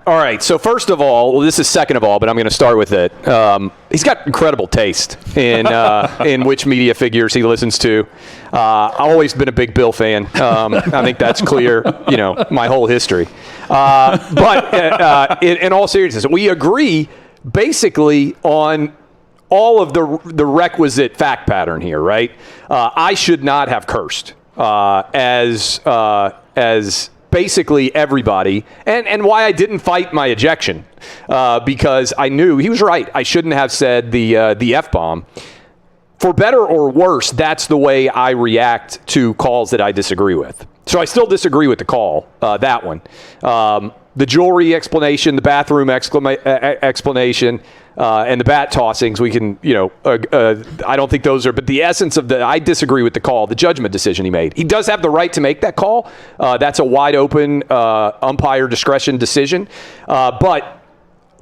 All right. So first of all, well, this is second of all, but I'm going to start with it. He's got incredible taste in which media figures he listens to. I've always been a big Bill fan. I think that's clear, my whole history. But in all seriousness, we agree basically on all of the requisite fact pattern here, right? I should not have cursed as basically everybody, and why I didn't fight my ejection, because I knew he was right. I shouldn't have said the F-bomb. For better or worse, that's the way I react to calls that I disagree with. So I still disagree with the call, that one. The jewelry explanation, the bathroom explanation, and the bat tossings, we can, I don't think those are, but the essence of I disagree with the call, the judgment decision he made. He does have the right to make that call. That's a wide open umpire discretion decision. But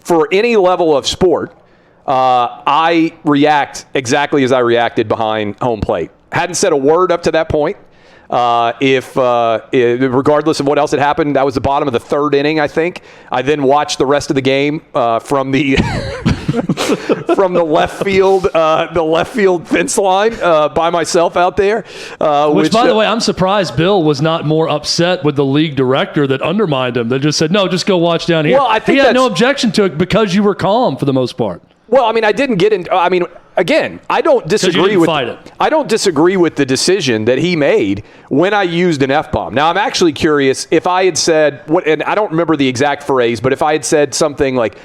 for any level of sport, I react exactly as I reacted behind home plate. Hadn't said a word up to that point. If regardless of what else had happened, that was the bottom of the third inning, I think. I then watched the rest of the game from the from the left field fence line by myself out there. Which, by the way, I'm surprised Bill was not more upset with the league director that undermined him. That just said, "No, just go watch down here." Well, I think he had no objection to it because you were calm for the most part. Well, I mean, I didn't get into. I mean, again, I don't disagree with. I don't disagree with the decision that he made when I used an F-bomb. Now, I'm actually curious if I had said what, and I don't remember the exact phrase, but if I had said something like,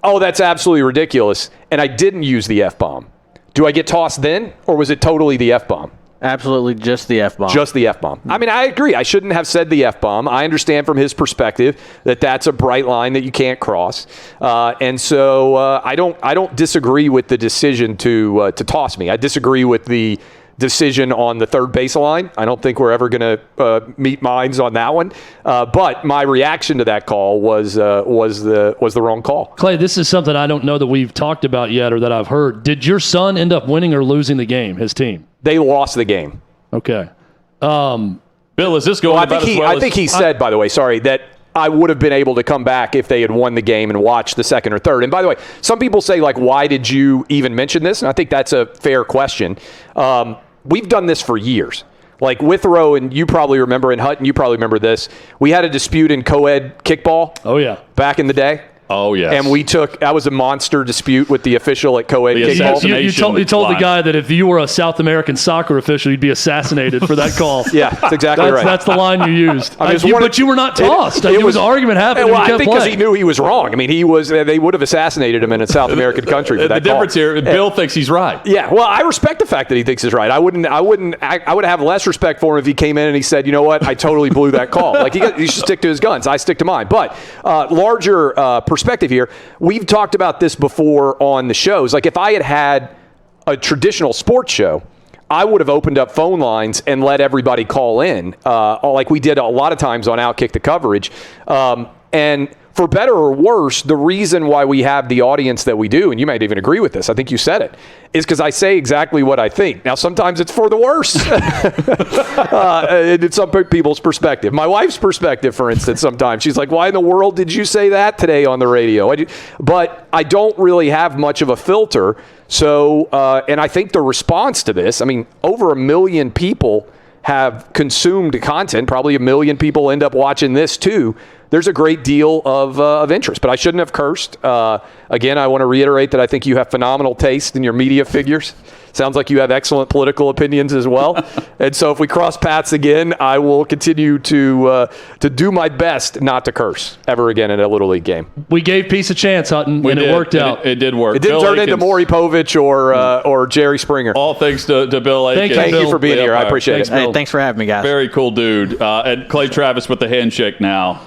"Oh, that's absolutely ridiculous," and I didn't use the F-bomb, do I get tossed then, or was it totally the F-bomb? Absolutely just the F-bomb. Just the F-bomb. I mean, I agree. I shouldn't have said the F-bomb. I understand from his perspective that that's a bright line that you can't cross. And so I don't disagree with the decision to toss me. I disagree with the decision on the third baseline. I don't think we're ever going to meet minds on that one. But my reaction to that call was the wrong call. Clay, this is something I don't know that we've talked about yet or that I've heard. Did your son end up winning or losing the game, his team? They lost the game. Okay. Bill, is this going about as well I think he said, by the way, sorry, that I would have been able to come back if they had won the game and watched the second or third. And by the way, some people say, like, why did you even mention this? And I think that's a fair question. We've done this for years. Like Withrow, and you probably remember, and Hutton, you probably remember this. We had a dispute in co-ed kickball. Oh, yeah. Back in the day. Oh, yes. And that was a monster dispute with the official at co-ed kickball. You told the guy that if you were a South American soccer official, you'd be assassinated for that call. Yeah, that's exactly right. That's the line you used. But you were not tossed. It was an argument happening. Well, I think because he knew he was wrong. I mean, they would have assassinated him in a South American country for that call. The difference here, Bill thinks he's right. Yeah, well, I respect the fact that he thinks he's right. I would have less respect for him if he came in and he said, you know what, I totally blew that call. Like, he should stick to his guns. I stick to mine. But larger perspective here, we've talked about this before on the shows. Like, if I had a traditional sports show, I would have opened up phone lines and let everybody call in, like we did a lot of times on Outkick the coverage. And for better or worse, the reason why we have the audience that we do, and you might even agree with this, I think you said it, is because I say exactly what I think. Now, sometimes it's for the worse in some people's perspective. My wife's perspective, for instance, sometimes she's like, why in the world did you say that today on the radio? But I don't really have much of a filter. So, and I think the response to this, I mean, over 1 million people have consumed content. Probably 1 million people end up watching this too. There's a great deal of interest, but I shouldn't have cursed. Again, I want to reiterate that I think you have phenomenal taste in your media figures. Sounds like you have excellent political opinions as well. And so if we cross paths again, I will continue to do my best not to curse ever again in a Little League game. We gave Peace a chance, Hutton, and it worked out. It did work. It didn't turn into Maury Povich or Jerry Springer. All thanks to Bill Aikens. Thank you for being here. I appreciate it. Hey, thanks for having me, guys. Very cool dude. And Clay Travis with the handshake now.